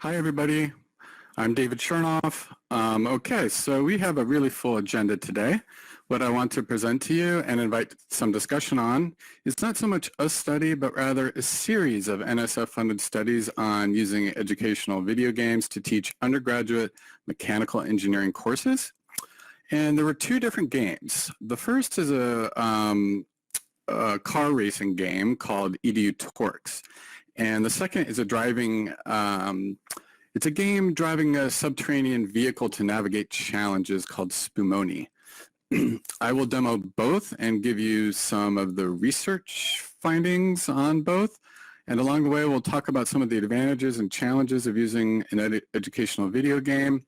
Hi, everybody. I'm David Shernoff. Okay, so we have a really full agenda today. What I want to present to you and invite some discussion on is not so much a study, but rather a series of NSF-funded studies on using educational video games to teach undergraduate mechanical engineering courses. And there were two different games. The first is a car racing game called EduTorcs. And the second is a it's a game driving a subterranean vehicle to navigate challenges called Spumone. I will demo both and give you some of the research findings on both. And along the way, we'll talk about some of the advantages and challenges of using an educational video game.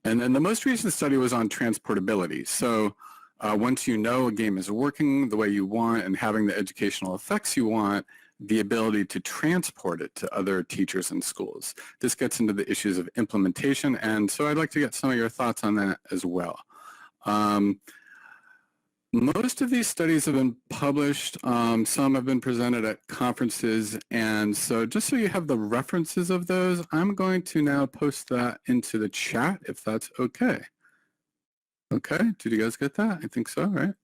And then the most recent study was on transportability. So once you know a game is working the way you want and having the educational effects you want, the ability to transport it to other teachers and schools. This gets into the issues of implementation, and so I'd like to get some of your thoughts on that as well. Most of these studies have been published. Some have been presented at conferences, and so just so you have the references of those, I'm going to now post that into the chat if that's okay. Okay, did you guys get that? I think so, right?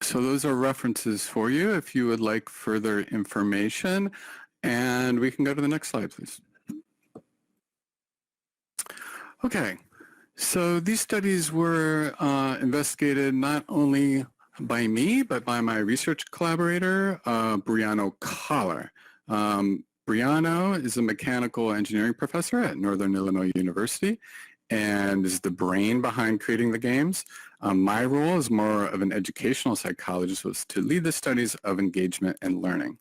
So those are references for you if you would like further information. And we can go to the next slide, please. Okay, so these studies were investigated not only by me, but by my research collaborator, Brianna Collar. Brianna is a mechanical engineering professor at Northern Illinois University and is the brain behind creating the games. My role as more of an educational psychologist was to lead the studies of engagement and learning.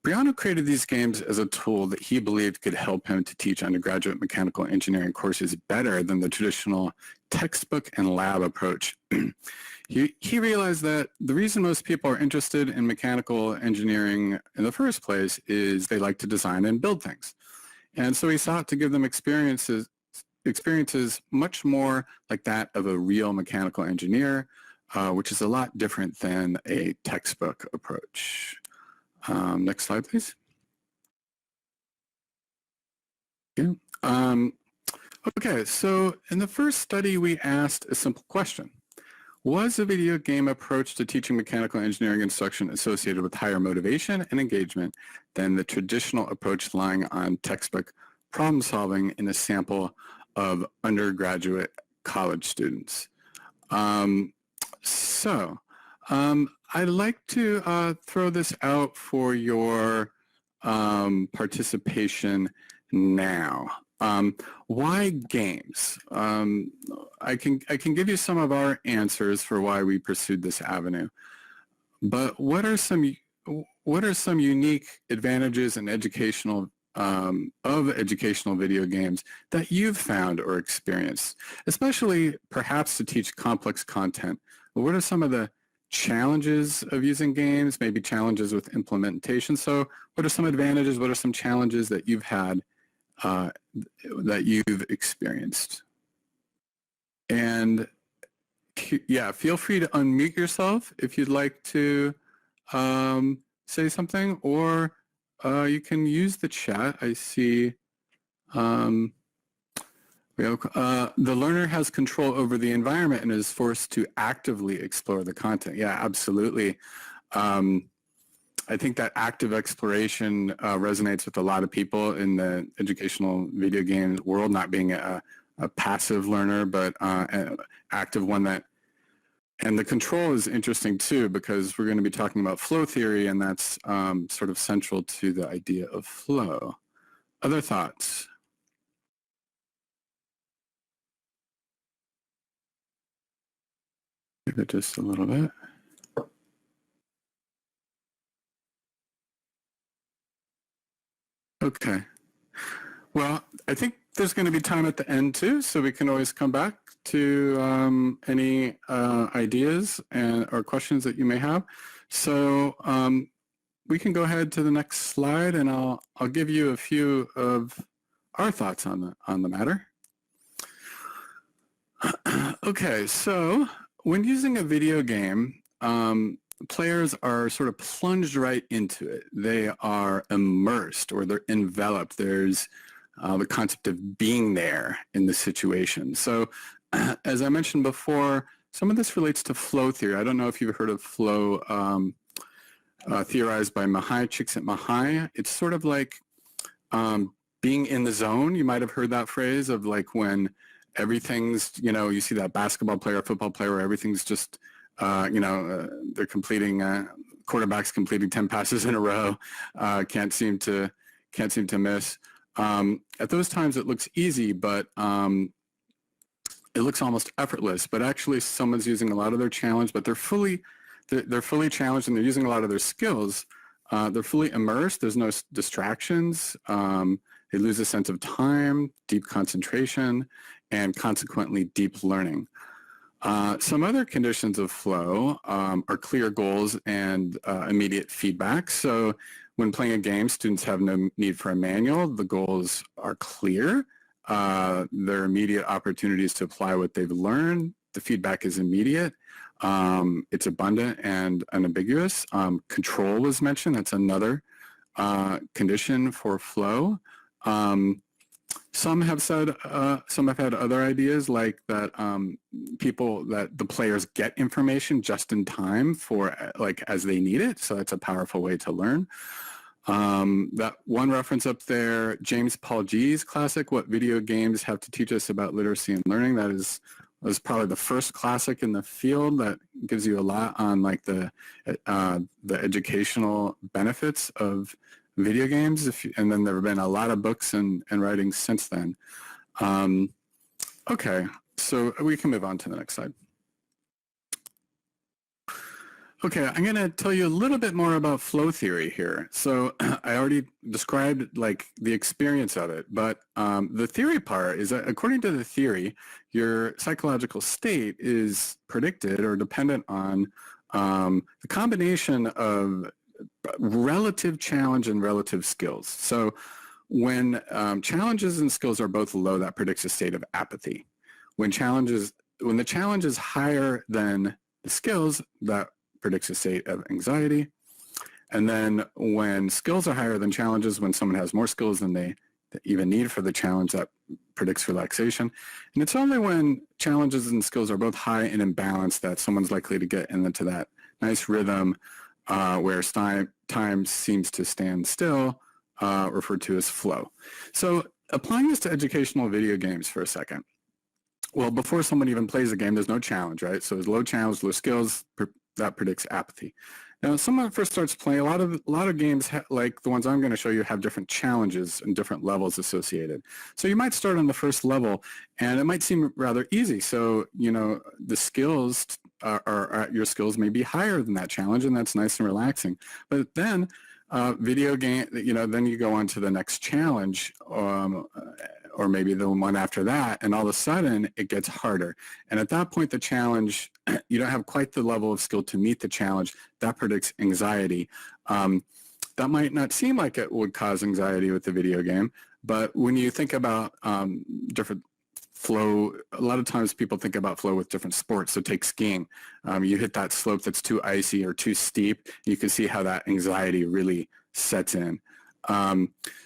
Brianna created these games as a tool that he believed could help him to teach undergraduate mechanical engineering courses better than the traditional textbook and lab approach. He realized that the reason most people are interested in mechanical engineering in the first place is they like to design and build things. And so he sought to give them experiences much more like that of a real mechanical engineer, which is a lot different than a textbook approach. Next slide, please. Yeah. Okay, so in the first study, we asked a simple question. Was a video game approach to teaching mechanical engineering instruction associated with higher motivation and engagement than the traditional approach relying on textbook problem solving in a sample of undergraduate college students? I'd like to throw this out for your participation now. Why games? I can give you some of our answers for why we pursued this avenue, but what are some unique advantages and educational video games that you've found or experienced, especially perhaps to teach complex content? What are some of the challenges of using games, maybe challenges with implementation? So what are some advantages, what are some challenges that you've had, that you've experienced? And yeah, feel free to unmute yourself if you'd like to say something, or you can use the chat. I see the learner has control over the environment and is forced to actively explore the content. Yeah, absolutely. I think that active exploration resonates with a lot of people in the educational video game world, not being a passive learner, but an active one that, and the control is interesting too, because we're going to be talking about flow theory, and that's sort of central to the idea of flow. Other thoughts? Give it just a little bit. Okay. Well, I think there's going to be time at the end too, so we can always come back to any ideas or questions that you may have. So we can go ahead to the next slide, and I'll give you a few of our thoughts on the matter. Okay, so when using a video game, players are sort of plunged right into it. They are immersed or they're enveloped. There's the concept of being there in the situation. So as I mentioned before, some of this relates to flow theory. I don't know if you've heard of flow theorized by Csikszentmihalyi. It's sort of like being in the zone. You might have heard that phrase of like when everything's, you see that basketball player, football player, where everything's just, they're completing, quarterbacks completing 10 passes in a row, can't seem to miss. At those times it looks easy, but it looks almost effortless, but actually someone's using a lot of their challenge, but they're fully challenged and they're using a lot of their skills. They're fully immersed. There's no distractions. They lose a sense of time, deep concentration, and consequently deep learning. Some other conditions of flow are clear goals and immediate feedback. So when playing a game, students have no need for a manual. The goals are clear. There are immediate opportunities to apply what they've learned. The feedback is immediate. It's abundant and unambiguous. Control was mentioned. That's another condition for flow. Some have said, some have had other ideas like that that the players get information just in time for like as they need it. So that's a powerful way to learn. That one reference up there, James Paul G's classic, What Video Games Have to Teach Us About Literacy and Learning. That was probably the first classic in the field that gives you a lot on like the educational benefits of video games. And then there have been a lot of books and writings since then. Okay, so we can move on to the next slide. Okay, I'm going to tell you a little bit more about flow theory here. So I already described like the experience of it, but the theory part is that according to the theory, your psychological state is predicted or dependent on the combination of relative challenge and relative skills. So when challenges and skills are both low, that predicts a state of apathy. When the challenge is higher than the skills, that predicts a state of anxiety. And then when skills are higher than challenges, when someone has more skills than they even need for the challenge, that predicts relaxation. And it's only when challenges and skills are both high and in balance that someone's likely to get into that nice rhythm where time seems to stand still, referred to as flow. So applying this to educational video games for a second. Well, before someone even plays a game, there's no challenge, right? So there's low challenge, low skills, that predicts apathy. Now, someone first starts playing, a lot of games, like the ones I'm going to show you, have different challenges and different levels associated. So you might start on the first level, and it might seem rather easy. So, the skills your skills may be higher than that challenge, and that's nice and relaxing. But then, video game, then you go on to the next challenge, or maybe the one after that, and all of a sudden it gets harder. And at that point, the challenge, you don't have quite the level of skill to meet the challenge. That predicts anxiety. That might not seem like it would cause anxiety with the video game, but when you think about different flow, a lot of times people think about flow with different sports. So take skiing. You hit that slope that's too icy or too steep, you can see how that anxiety really sets in.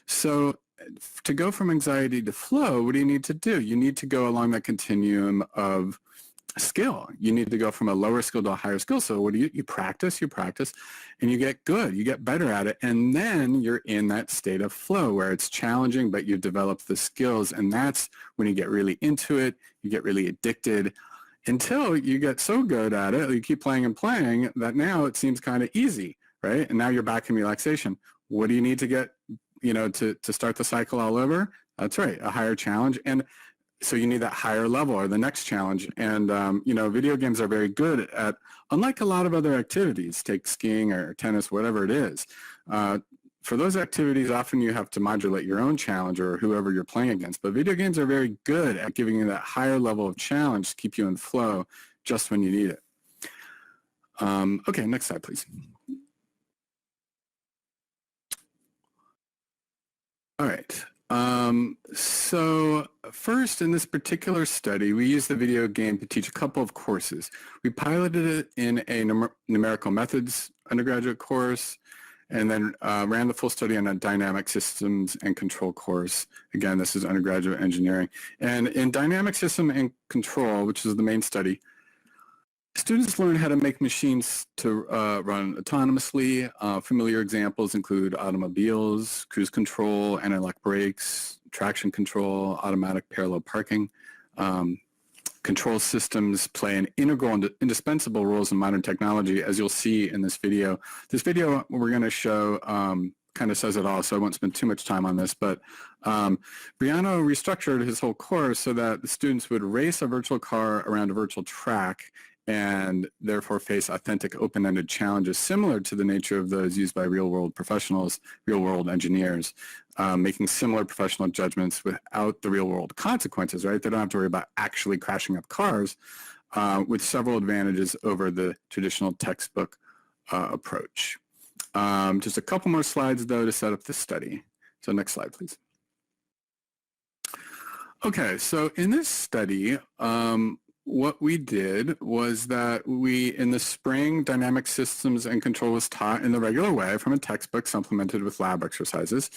So to go from anxiety to flow, what do you need to do? You need to go along that continuum of skill. You need to go from a lower skill to a higher skill. So what do you practice, and you get good, you get better at it. And then you're in that state of flow where it's challenging, but you've developed the skills. And that's when you get really into it, you get really addicted until you get so good at it, you keep playing and playing that now it seems kind of easy, right? And now you're back in relaxation. What do you need to get, to start the cycle all over? That's right, a higher challenge. And so you need that higher level or the next challenge. And, video games are very good at, unlike a lot of other activities, take skiing or tennis, whatever it is. For those activities, often you have to modulate your own challenge or whoever you're playing against. But video games are very good at giving you that higher level of challenge to keep you in flow just when you need it. Okay, next slide, please. All right. So first, in this particular study, we used the video game to teach a couple of courses. We piloted it in a numerical methods undergraduate course, and then ran the full study on a dynamic systems and control course. Again, this is undergraduate engineering. And in dynamic system and control, which is the main study, students learn how to make machines to run autonomously. Familiar examples include automobiles, cruise control, anti-lock brakes, traction control, automatic parallel parking. Control systems play an integral and indispensable roles in modern technology, as you'll see in this video. This video we're going to show kind of says it all, so I won't spend too much time on this, but Briano restructured his whole course so that the students would race a virtual car around a virtual track and therefore face authentic open-ended challenges similar to the nature of those used by real-world professionals, real-world engineers, making similar professional judgments without the real-world consequences, right? They don't have to worry about actually crashing up cars, with several advantages over the traditional textbook approach. Just a couple more slides, though, to set up this study. So next slide, please. Okay, so in this study, what we did was that in the spring, dynamic systems and control was taught in the regular way from a textbook supplemented with lab exercises.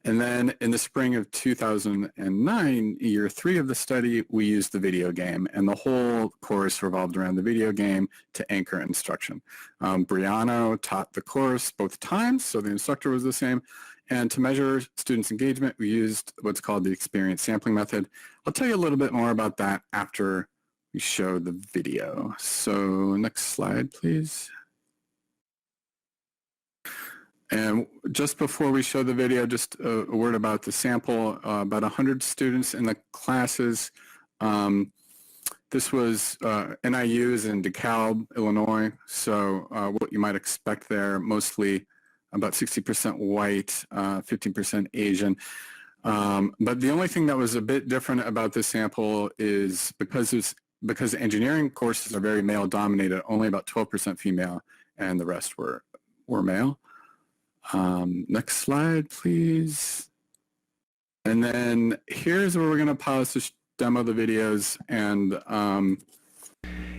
And then in the spring of 2009, year 3 of the study, we used the video game, and the whole course revolved around the video game to anchor instruction. Briano taught the course both times, so the instructor was the same. And to measure students' engagement, we used what's called the experience sampling method. I'll tell you a little bit more about that after we show the video. So next slide, please. And just before we show the video, just a word about the sample. About 100 students in the classes. This was NIU's in DeKalb, Illinois. So what you might expect there, mostly about 60% white, 15% Asian. But the only thing that was a bit different about this sample is because engineering courses are very male-dominated, only about 12% female, and the rest were male. Next slide, please. And then here's where we're going to pause to demo the videos. And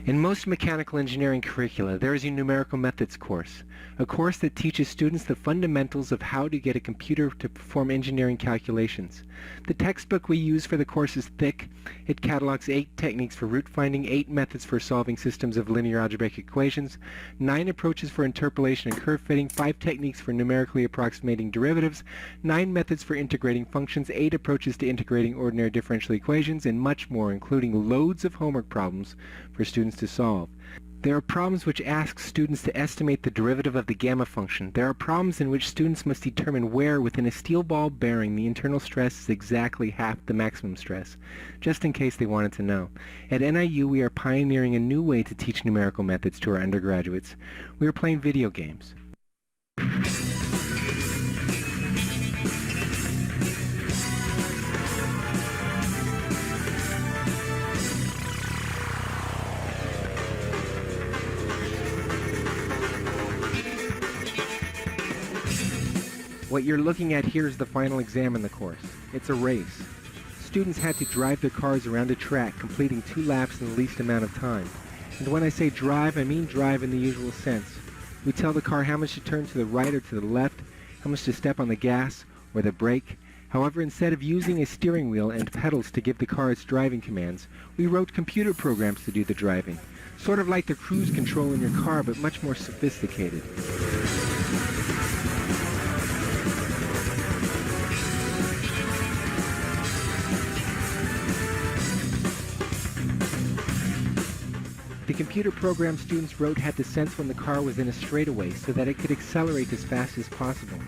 in most mechanical engineering curricula, there is a numerical methods course, a course that teaches students the fundamentals of how to get a computer to perform engineering calculations. The textbook we use for the course is thick. It catalogs 8 techniques for root finding, 8 methods for solving systems of linear algebraic equations, 9 approaches for interpolation and curve fitting, 5 techniques for numerically approximating derivatives, 9 methods for integrating functions, 8 approaches to integrating ordinary differential equations, and much more, including loads of homework problems for students to solve. There are problems which ask students to estimate the derivative of the gamma function. There are problems in which students must determine where within a steel ball bearing the internal stress is exactly half the maximum stress, just in case they wanted to know. At NIU, we are pioneering a new way to teach numerical methods to our undergraduates. We are playing video games. What you're looking at here is the final exam in the course. It's a race. Students had to drive their cars around a track, completing 2 laps in the least amount of time. And when I say drive, I mean drive in the usual sense. We tell the car how much to turn to the right or to the left, how much to step on the gas or the brake. However, instead of using a steering wheel and pedals to give the car its driving commands, we wrote computer programs to do the driving. Sort of like the cruise control in your car, but much more sophisticated. The computer program students wrote had to sense when the car was in a straightaway so that it could accelerate as fast as possible.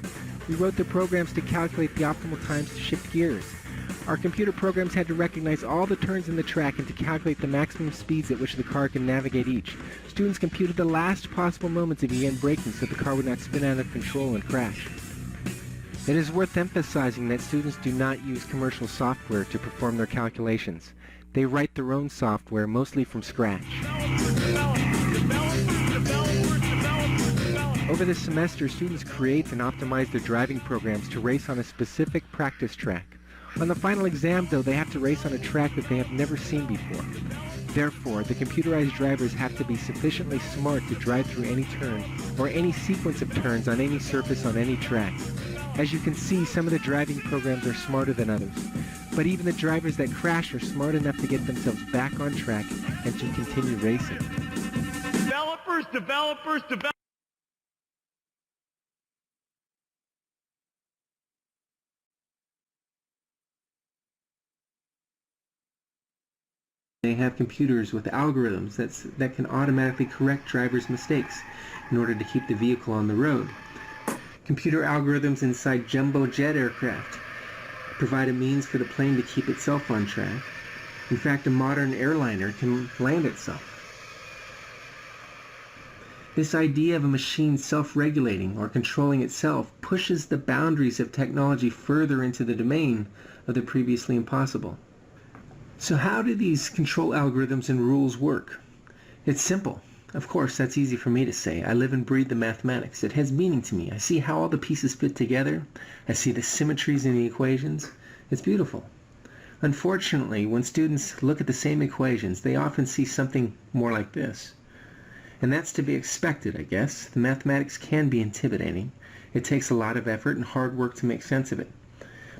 We wrote the programs to calculate the optimal times to shift gears. Our computer programs had to recognize all the turns in the track and to calculate the maximum speeds at which the car can navigate each. Students computed the last possible moment to begin braking so the car would not spin out of control and crash. It is worth emphasizing that students do not use commercial software to perform their calculations. They write their own software, mostly from scratch. Over the semester, students create and optimize their driving programs to race on a specific practice track. On the final exam, though, they have to race on a track that they have never seen before. Therefore, the computerized drivers have to be sufficiently smart to drive through any turn or any sequence of turns on any surface on any track. As you can see, some of the driving programs are smarter than others, but even the drivers that crash are smart enough to get themselves back on track and to continue racing. Developers. They have computers with algorithms that can automatically correct drivers' mistakes in order to keep the vehicle on the road. Computer algorithms inside jumbo jet aircraft provide a means for the plane to keep itself on track. In fact, a modern airliner can land itself. This idea of a machine self-regulating or controlling itself pushes the boundaries of technology further into the domain of the previously impossible. So how do these control algorithms and rules work? It's simple. Of course, that's easy for me to say. I live and breathe the mathematics. It has meaning to me. I see how all the pieces fit together. I see the symmetries in the equations. It's beautiful. Unfortunately, when students look at the same equations, they often see something more like this. And that's to be expected, I guess. The mathematics can be intimidating. It takes a lot of effort and hard work to make sense of it.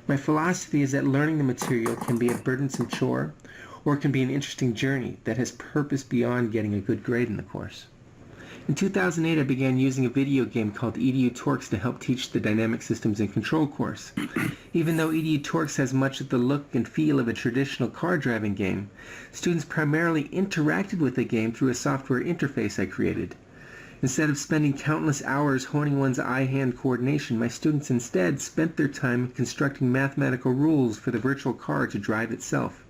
My philosophy is that learning the material can be a burdensome chore, or it can be an interesting journey that has purpose beyond getting a good grade in the course. In 2008, I began using a video game called EduTorcs to help teach the Dynamic Systems and Control course. Even though EduTorcs has much of the look and feel of a traditional car driving game, students primarily interacted with the game through a software interface I created. Instead of spending countless hours honing one's eye-hand coordination, my students instead spent their time constructing mathematical rules for the virtual car to drive itself.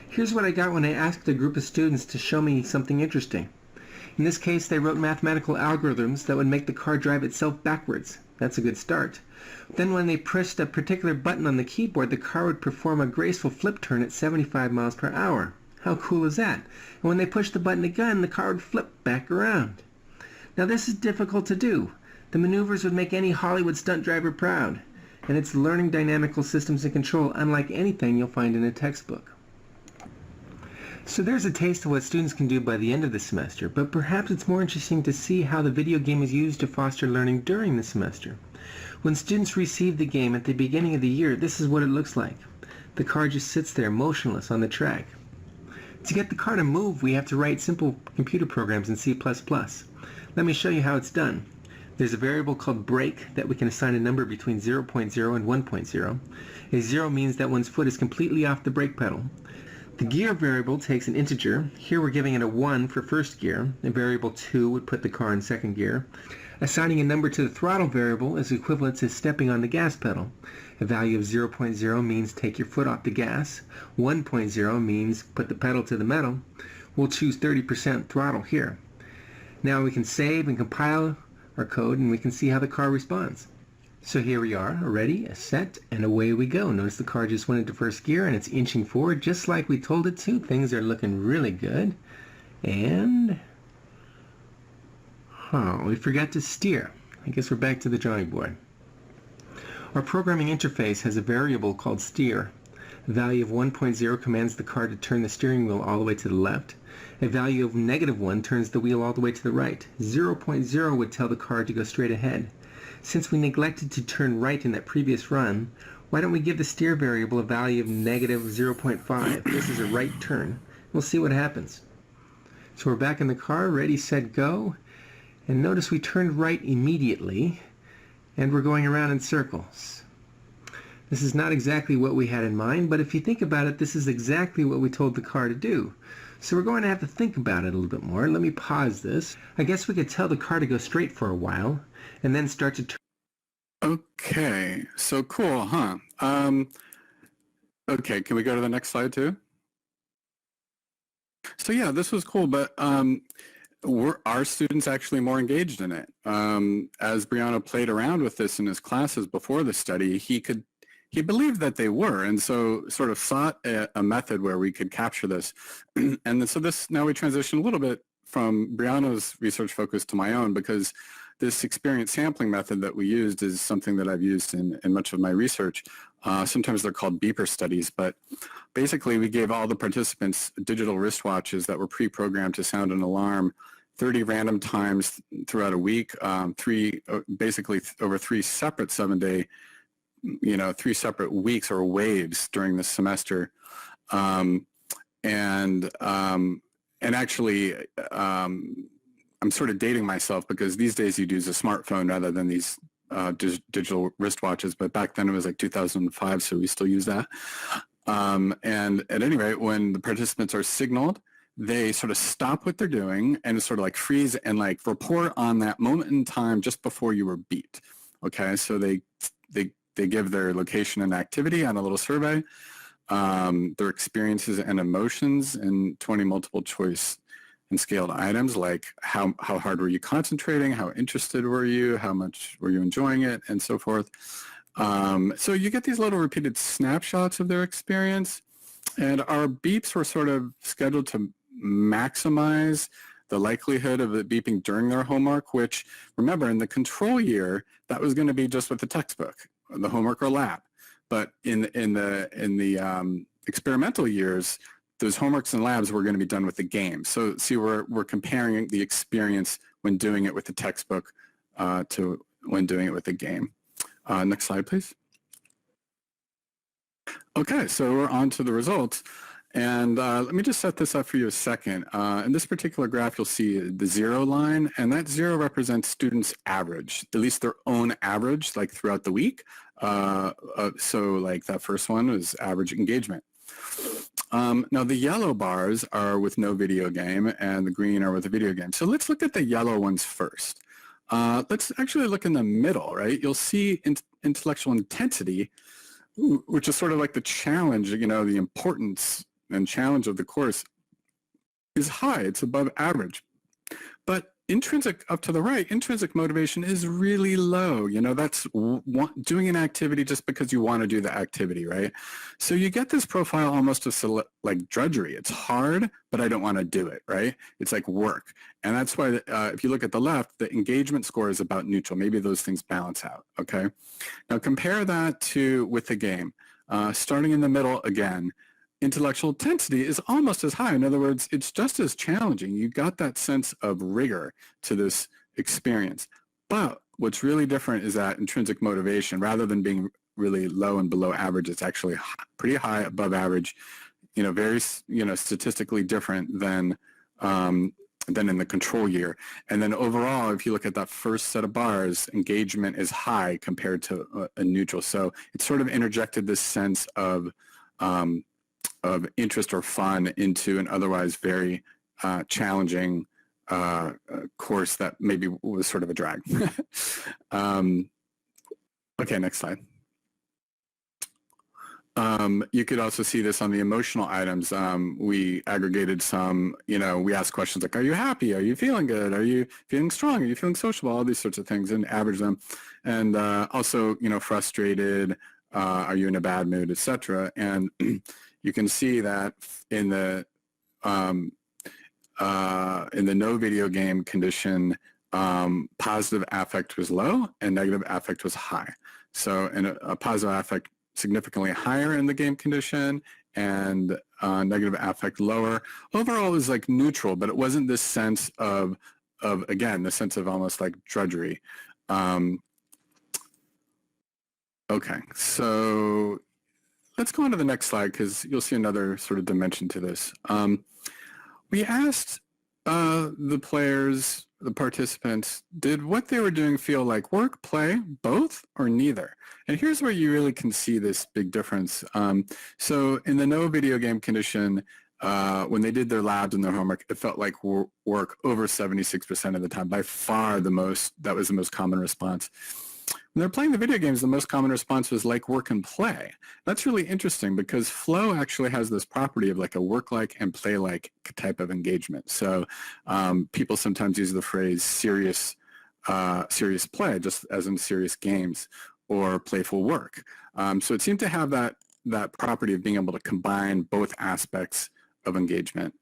Here's what I got when I asked a group of students to show me something interesting. In this case, they wrote mathematical algorithms that would make the car drive itself backwards. That's a good start. Then when they pressed a particular button on the keyboard, the car would perform a graceful flip turn at 75 miles per hour. How cool is that? And when they pushed the button again, the car would flip back around. Now this is difficult to do. The maneuvers would make any Hollywood stunt driver proud. And it's learning dynamical systems and control unlike anything you'll find in a textbook. So there's a taste of what students can do by the end of the semester, but perhaps it's more interesting to see how the video game is used to foster learning during the semester. When students receive the game at the beginning of the year, this is what it looks like. The car just sits there motionless on the track. To get the car to move, we have to write simple computer programs in C++. Let me show you how it's done. There's a variable called brake that we can assign a number between 0.0 and 1.0. A 0 means that one's foot is completely off the brake pedal. The gear variable takes an integer. Here we're giving it a 1 for first gear. A variable 2 would put the car in second gear. Assigning a number to the throttle variable is equivalent to stepping on the gas pedal. A value of 0.0 means take your foot off the gas. 1.0 means put the pedal to the metal. We'll choose 30% throttle here. Now we can save and compile our code and we can see how the car responds. So here we are, ready, set, and away we go. Notice the car just went into first gear and it's inching forward just like we told it to. Things are looking really good. And we forgot to steer. I guess we're back to the drawing board. Our programming interface has a variable called steer. A value of 1.0 commands the car to turn the steering wheel all the way to the left. A value of -1 turns the wheel all the way to the right. 0.0 would tell the car to go straight ahead. Since we neglected to turn right in that previous run, why don't we give the steer variable a value of -0.5? This is a right turn. We'll see what happens. So we're back in the car, ready, set, go. And notice we turned right immediately, and we're going around in circles. This is not exactly what we had in mind, but if you think about it, this is exactly what we told the car to do. So we're going to have to think about it a little bit more. Let me pause this. I guess we could tell the car to go straight for a while, and then start to turn. Okay, so cool, huh? Okay, can we go to the next slide too? So yeah, this was cool, but were our students actually more engaged in it? As Brianna played around with this in his classes before the study, he believed that they were, and so sort of sought a method where we could capture this. And so now we transition a little bit from Brianna's research focus to my own, because this experience sampling method that we used is something that I've used in much of my research. Sometimes they're called beeper studies, but basically we gave all the participants digital wristwatches that were pre-programmed to sound an alarm 30 random times throughout a week, basically over 3 separate 7-day, 3 separate weeks or waves during the semester. And actually, I'm sort of dating myself because these days you'd use a smartphone rather than these digital wristwatches, but back then it was like 2005, so we still use that. And at any rate, when the participants are signaled, they sort of stop what they're doing and sort of like freeze and like report on that moment in time just before you were beat. Okay, so they give their location and activity on a little survey, their experiences and emotions in 20 multiple choice and scaled items, like how hard were you concentrating, how interested were you, how much were you enjoying it, and so forth. So you get these little repeated snapshots of their experience, and our beeps were sort of scheduled to maximize the likelihood of it beeping during their homework, which, remember, in the control year, that was going to be just with the textbook, the homework or lab. But in the experimental years, those homeworks and labs were going to be done with the game. So see, we're comparing the experience when doing it with the textbook to when doing it with the game. Next slide, please. Okay, so we're on to the results. And let me just set this up for you a second. In this particular graph, you'll see the 0 line, and that 0 represents students' average, at least their own average, like throughout the week. So like that first one was average engagement. Now the yellow bars are with no video game, and the green are with a video game. So let's look at the yellow ones first. Let's actually look in the middle, right? You'll see intellectual intensity, which is sort of like the challenge, the importance and challenge of the course is high. It's above average. But intrinsic, up to the right, intrinsic motivation is really low. That's doing an activity just because you want to do the activity, right? So you get this profile almost of like drudgery. It's hard, but I don't want to do it, right? It's like work. And that's why if you look at the left, the engagement score is about neutral. Maybe those things balance out, okay? Now compare that with the game. Starting in the middle again, intellectual intensity is almost as high. In other words, it's just as challenging. You got that sense of rigor to this experience. But what's really different is that intrinsic motivation, rather than being really low and below average, it's actually pretty high above average, very, statistically different than in the control year. And then overall, if you look at that first set of bars, engagement is high compared to a neutral. So it sort of interjected this sense of interest or fun into an otherwise very challenging course that maybe was sort of a drag. Okay, next slide. You could also see this on the emotional items. We aggregated some, we asked questions like, are you happy? Are you feeling good? Are you feeling strong? Are you feeling sociable? All these sorts of things, and average them. And also, frustrated, are you in a bad mood, etc. And you can see that in the no video game condition, positive affect was low and negative affect was high. So in a positive affect significantly higher in the game condition, and negative affect lower. Overall, it was like neutral, but it wasn't this sense of again, the sense of almost like drudgery. Okay, so let's go on to the next slide because you'll see another sort of dimension to this. We asked the players, the participants, did what they were doing feel like work, play, both, or neither? And here's where you really can see this big difference. So in the no video game condition, when they did their labs and their homework, it felt like work over 76% of the time. By far that was the most common response. When they're playing the video games, the most common response was like work and play. That's really interesting because flow actually has this property of like a work-like and play-like type of engagement. So people sometimes use the phrase serious play, just as in serious games, or playful work. So it seemed to have that property of being able to combine both aspects of engagement.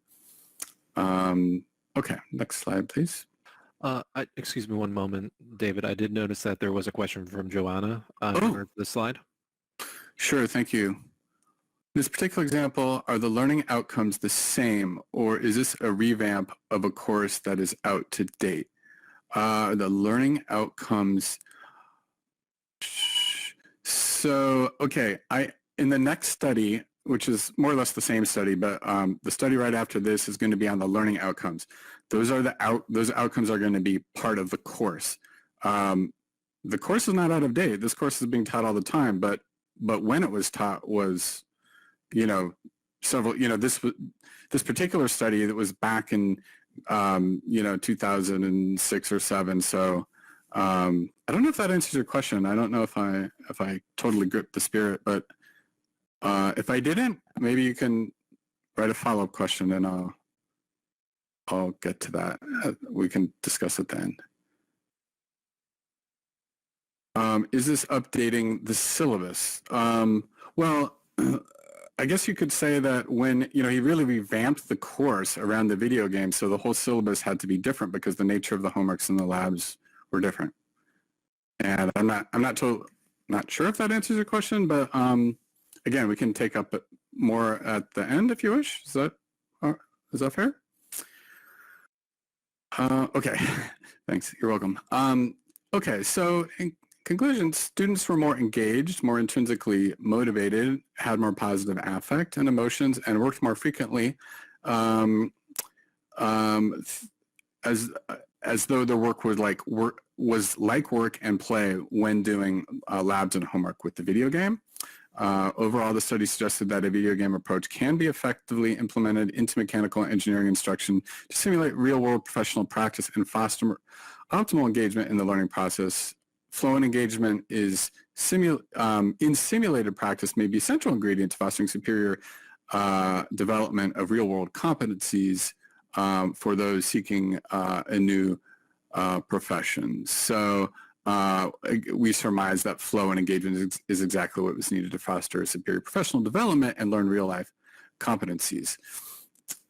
Okay, next slide, please. Excuse me one moment, David. I did notice that there was a question from Joanna on the slide. Sure, thank you. In this particular example, are the learning outcomes the same, or is this a revamp of a course that is out to date? The learning outcomes. So, okay, in the next study, which is more or less the same study, but the study right after this is going to be on the learning outcomes. Those outcomes are going to be part of the course. The course is not out of date. This course is being taught all the time, but when it was taught was, this particular study that was back in 2006 or 7. So I don't know if that answers your question. I don't know if I totally gripped the spirit, but if I didn't, maybe you can write a follow-up question and I'll get to that. We can discuss it then. Is this updating the syllabus? Well, I guess you could say that when, he really revamped the course around the video game, so the whole syllabus had to be different because the nature of the homeworks and the labs were different. And I'm not sure if that answers your question, but again, we can take up more at the end if you wish. Is that fair? Okay, thanks. You're welcome. Okay, so in conclusion, students were more engaged, more intrinsically motivated, had more positive affect and emotions, and worked more frequently as though their work was like work and play when doing labs and homework with the video game. Overall, the study suggested that a video game approach can be effectively implemented into mechanical engineering instruction to simulate real-world professional practice and foster optimal engagement in the learning process. Flow and engagement is in simulated practice may be a central ingredient to fostering superior development of real-world competencies for those seeking a new profession. So we surmise that flow and engagement is exactly what was needed to foster superior professional development and learn real-life competencies.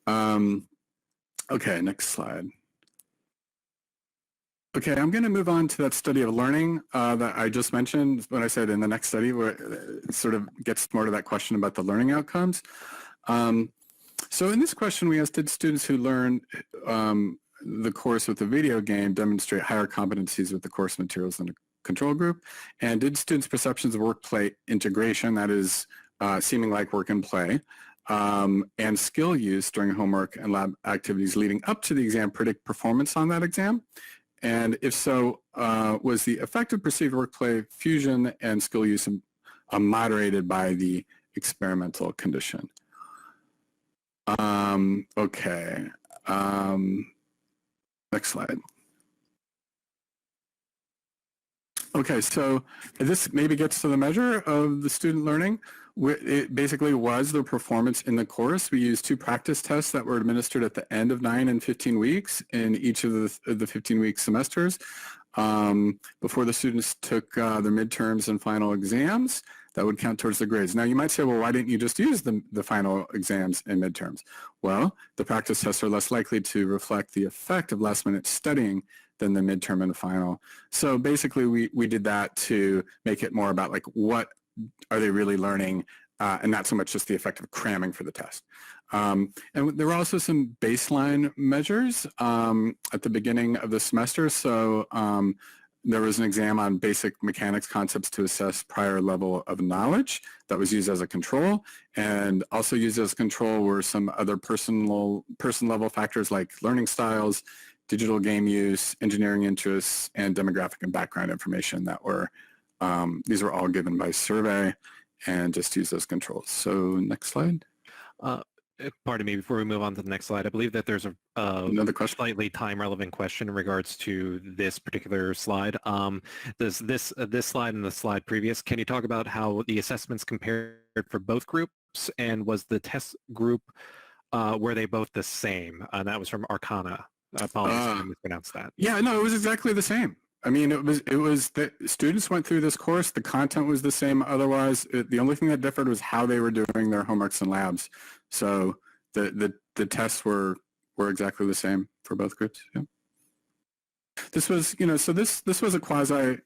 Okay, next slide. Okay, I'm going to move on to that study of learning that I just mentioned when I said in the next study, where it sort of gets more to that question about the learning outcomes. So in this question, we asked, did students who learned the course with the video game demonstrate higher competencies with the course materials than a control group? And did students' perceptions of work-play integration, that is seeming like work and play, and skill use during homework and lab activities leading up to the exam predict performance on that exam? And if so, was the effective perceived work-play fusion and skill use moderated by the experimental condition? Okay. Next slide. Okay, so this maybe gets to the measure of the student learning. It basically was the performance in the course. We used 2 practice tests that were administered at the end of 9 and 15 weeks in each of the 15-week semesters before the students took their midterms and final exams. That would count towards the grades. Now you might say, well, why didn't you just use the final exams and midterms? Well, the practice tests are less likely to reflect the effect of last-minute studying than the midterm and the final. So basically we did that to make it more about like what are they really learning and not so much just the effect of cramming for the test. And there were also some baseline measures at the beginning of the semester. So there was an exam on basic mechanics concepts to assess prior level of knowledge that was used as a control, and also used as control were some other person level factors like learning styles, digital game use, engineering interests, and demographic and background information that were, these were all given by survey and just used as controls. So next slide. Pardon me, before we move on to the next slide, I believe that there's Another question? Slightly time-relevant question in regards to this particular slide. Does this slide and the slide previous, can you talk about how the assessments compared for both groups, and was the test group, were they both the same? That was from Arcana. Apologies if I mispronounced that. Yeah, no, it was exactly the same. I mean, it was the students went through this course. The content was the same. Otherwise, the only thing that differed was how they were doing their homeworks and labs. So the tests were exactly the same for both groups. Yeah. This was, so this was a quasi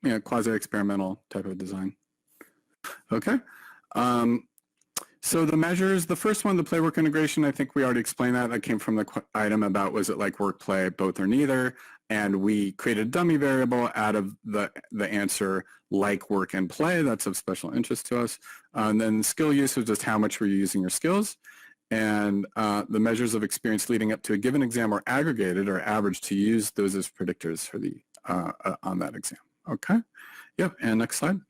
experimental type of design. Okay. So the measures, the first one, the play-work integration, I think we already explained that. That came from the item about was it like work, play, both or neither. And we created a dummy variable out of the answer like work and play. That's of special interest to us. And then skill use was just how much were you using your skills. And the measures of experience leading up to a given exam were aggregated or averaged to use those as predictors for the on that exam. Okay. Yep. And next slide.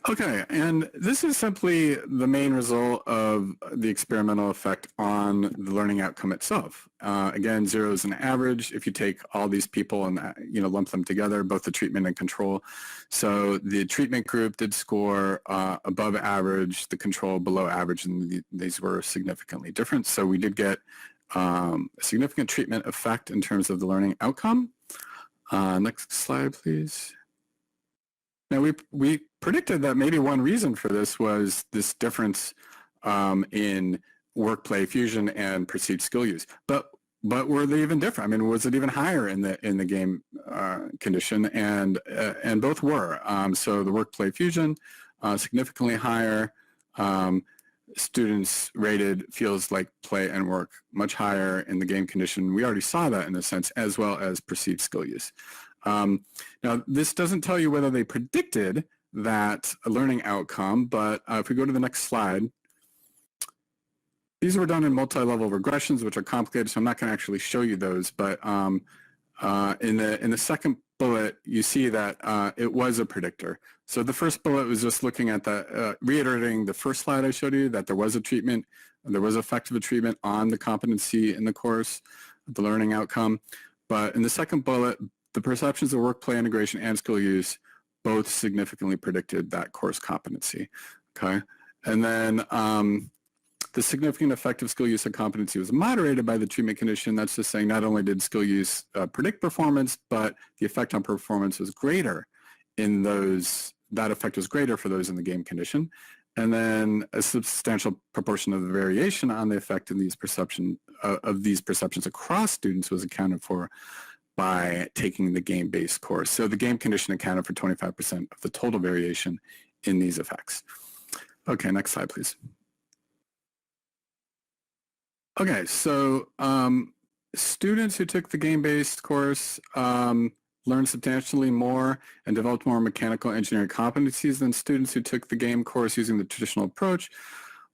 Okay, and this is simply the main result of the experimental effect on the learning outcome itself. Again, 0 is an average. If you take all these people and lump them together, both the treatment and control. So the treatment group did score above average, the control below average, and these were significantly different. So we did get a significant treatment effect in terms of the learning outcome. Next slide, please. Now, we predicted that maybe one reason for this was this difference in work-play fusion and perceived skill use. But were they even different? I mean, was it even higher in the game condition? And both were. So the work-play fusion significantly higher. Students rated feels like play and work much higher in the game condition. We already saw that in a sense, as well as perceived skill use. Now, this doesn't tell you whether they predicted that learning outcome, but if we go to the next slide, these were done in multi-level regressions, which are complicated, so I'm not going to actually show you those, but in the second bullet, you see that it was a predictor. So the first bullet was just looking at the, reiterating the first slide I showed you, that there was a treatment, there was effective treatment on the competency in the course, the learning outcome. But in the second bullet, the perceptions of work, play, integration, and skill use both significantly predicted that course competency, okay? And then the significant effective skill use and competency was moderated by the treatment condition. That's just saying not only did skill use predict performance, but the effect on performance was greater in those, that effect was greater for those in the game condition. And then a substantial proportion of the variation on the effect in these perceptions across students was accounted for by taking the game-based course. So the game condition accounted for 25% of the total variation in these effects. Okay, next slide, please. Okay, so students who took the game-based course learned substantially more and developed more mechanical engineering competencies than students who took the game course using the traditional approach.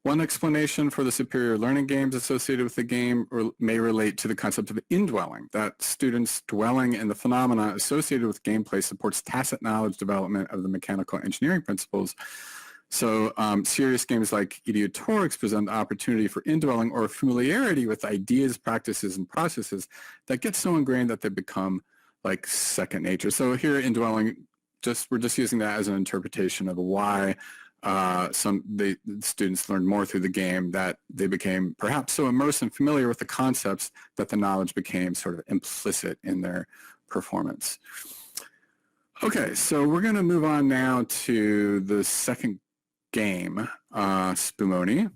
One explanation for the superior learning games associated with the game may relate to the concept of indwelling, that students dwelling in the phenomena associated with gameplay supports tacit knowledge development of the mechanical engineering principles. So serious games like EduTorcs present the opportunity for indwelling or familiarity with ideas, practices, and processes that get so ingrained that they become like second nature. So here indwelling, we're just using that as an interpretation of why the students learned more through the game, that they became perhaps so immersed and familiar with the concepts that the knowledge became sort of implicit in their performance. Okay, so we're going to move on now to the second game, Spumone.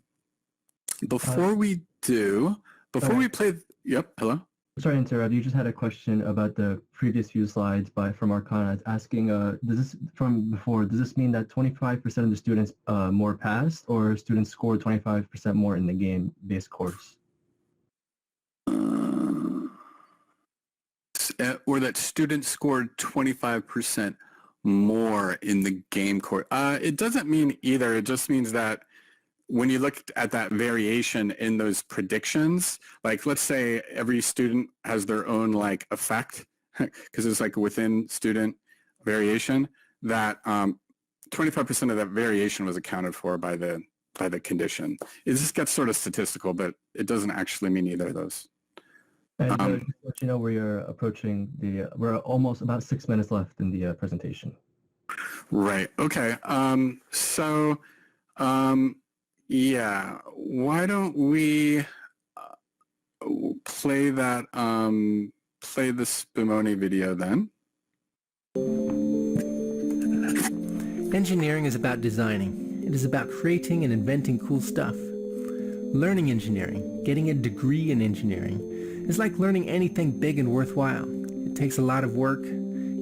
Before we play, yep, hello? Sorry to interrupt. You just had a question about the previous few slides from Arcana. It's asking, does this mean that 25% of the students more passed, or students scored 25% more in the game-based course? Or that students scored 25% more in the game course. It doesn't mean either. It just means that when you look at that variation in those predictions, like let's say every student has their own like effect, because it's like within student variation, that 25% of that variation was accounted for by the condition. It just gets sort of statistical, but it doesn't actually mean either of those. And just to let you know, we're approaching we're almost about 6 minutes left in the presentation. Right. Okay. Yeah, why don't we play that, play the Spumone video then? Engineering is about designing. It is about creating and inventing cool stuff. Learning engineering, getting a degree in engineering, is like learning anything big and worthwhile. It takes a lot of work.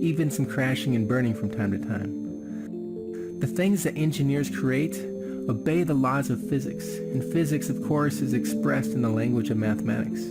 even some crashing and burning from time to time. The things that engineers create obey the laws of physics, and physics, of course, is expressed in the language of mathematics.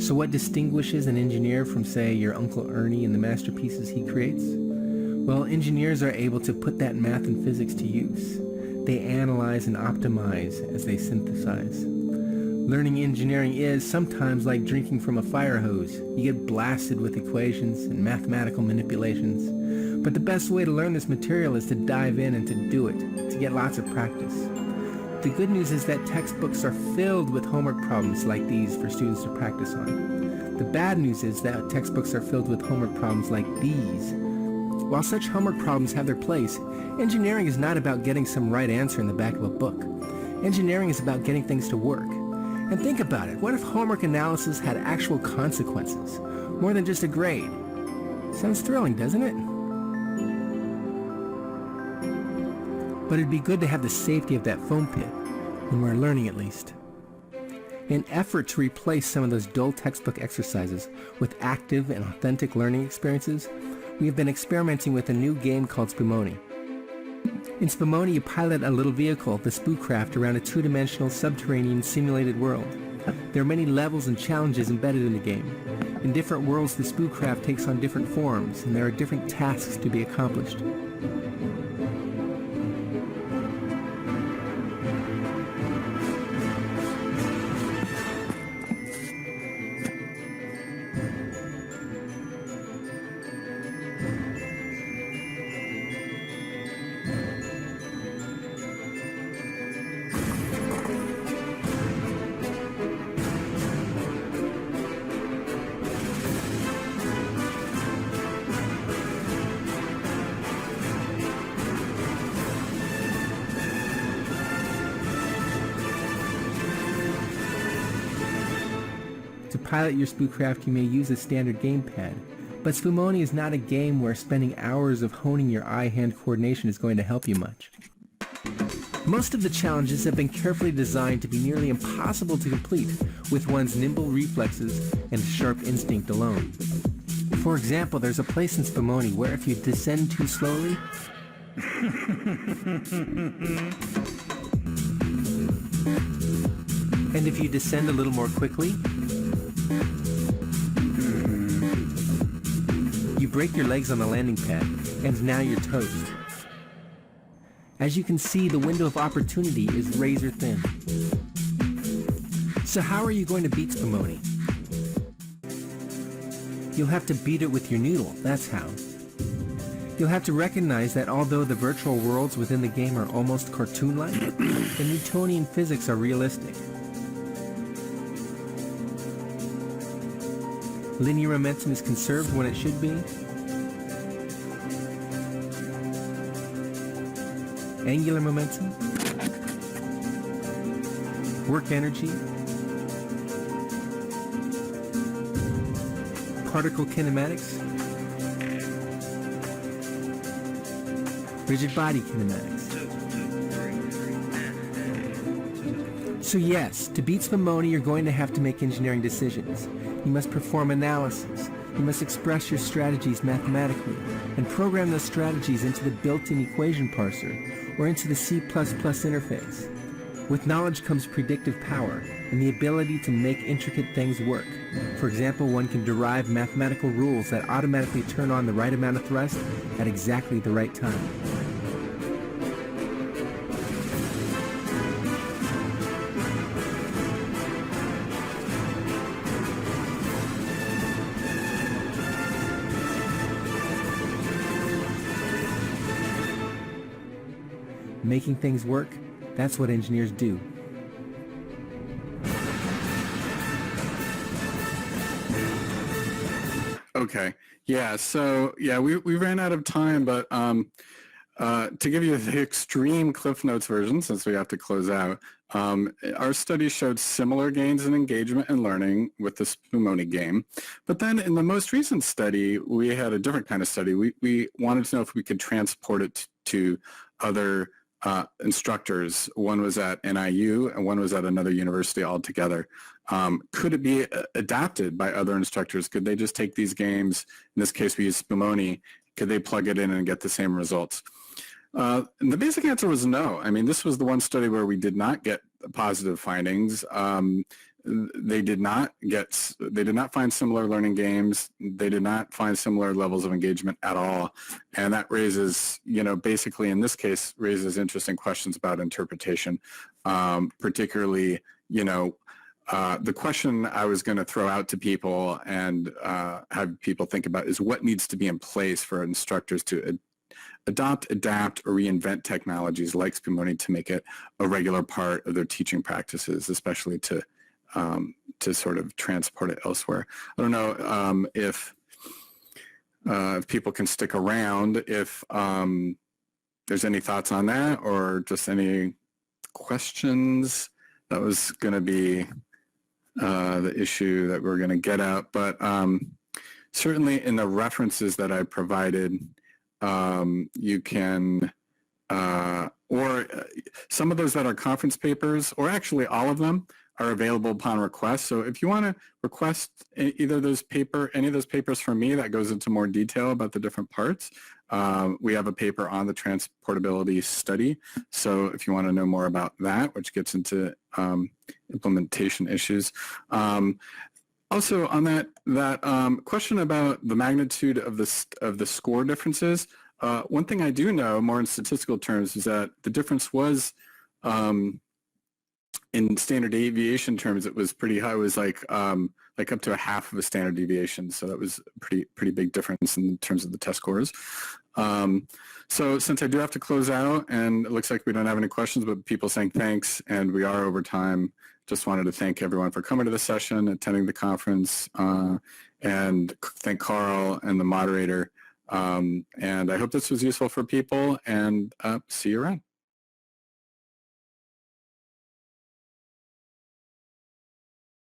So what distinguishes an engineer from, say, your Uncle Ernie and the masterpieces he creates? Well, engineers are able to put that math and physics to use. They analyze and optimize as they synthesize. Learning engineering is sometimes like drinking from a fire hose. You get blasted with equations and mathematical manipulations. But the best way to learn this material is to dive in and to do it, to get lots of practice. The good news is that textbooks are filled with homework problems like these for students to practice on. The bad news is that textbooks are filled with homework problems like these. While such homework problems have their place, engineering is not about getting some right answer in the back of a book. Engineering is about getting things to work. And think about it, what if homework analysis had actual consequences, more than just a grade? Sounds thrilling, doesn't it? But it'd be good to have the safety of that foam pit, when we're learning at least. In an effort to replace some of those dull textbook exercises with active and authentic learning experiences, we have been experimenting with a new game called Spumone. In Spumone, you pilot a little vehicle, the Spoocraft, around a two-dimensional subterranean simulated world. There are many levels and challenges embedded in the game. In different worlds, the Spoocraft takes on different forms, and there are different tasks to be accomplished. To pilot your Spoocraft, you may use a standard gamepad, but Spumone is not a game where spending hours of honing your eye-hand coordination is going to help you much. Most of the challenges have been carefully designed to be nearly impossible to complete with one's nimble reflexes and sharp instinct alone. For example, there's a place in Spumone where if you descend too slowly, and if you descend a little more quickly, you break your legs on the landing pad, and now you're toast. As you can see, the window of opportunity is razor thin. So how are you going to beat Spumone? You'll have to beat it with your noodle, that's how. You'll have to recognize that although the virtual worlds within the game are almost cartoon-like, the Newtonian physics are realistic. Linear momentum is conserved when it should be. Angular momentum. Work energy. Particle kinematics. Rigid body kinematics. So yes, to beat Spumone, you're going to have to make engineering decisions. You must perform analysis. You must express your strategies mathematically and program those strategies into the built-in equation parser or into the C++ interface. With knowledge comes predictive power and the ability to make intricate things work. For example, one can derive mathematical rules that automatically turn on the right amount of thrust at exactly the right time. Making things work, that's what engineers do. Okay. Yeah. So yeah, we ran out of time, but to give you the extreme Cliff Notes version, since we have to close out, our study showed similar gains in engagement and learning with the Spumone game. But then in the most recent study, we had a different kind of study. We wanted to know if we could transport it to other instructors. One was at NIU and one was at another university altogether. Could it be adapted by other instructors? Could they just take these games, in this case we use Spumone, could they plug it in and get the same results? And the basic answer was no. I mean, this was the one study where we did not get positive findings. They did not find similar learning games. They did not find similar levels of engagement at all. And that raises, basically in this case, raises interesting questions about interpretation, particularly, the question I was going to throw out to people and have people think about is what needs to be in place for instructors to adopt, adapt, or reinvent technologies like Spumone to make it a regular part of their teaching practices, especially to sort of transport it elsewhere. I don't know if people can stick around, if there's any thoughts on that or just any questions. That was going to be the issue that we're going to get at, but certainly in the references that I provided, you can, or some of those that are conference papers, or actually all of them, are available upon request. So if you want to request any of those papers from me that goes into more detail about the different parts, we have a paper on the transportability study. So if you want to know more about that, which gets into implementation issues. Also on that question about the magnitude of the score differences, one thing I do know more in statistical terms is that the difference was in standard deviation terms, it was pretty high. It was like up to a half of a standard deviation. So that was a pretty big difference in terms of the test scores. So since I do have to close out, and it looks like we don't have any questions, but people saying thanks, and we are over time, just wanted to thank everyone for coming to the session, attending the conference, and thank Carl and the moderator. And I hope this was useful for people, and see you around.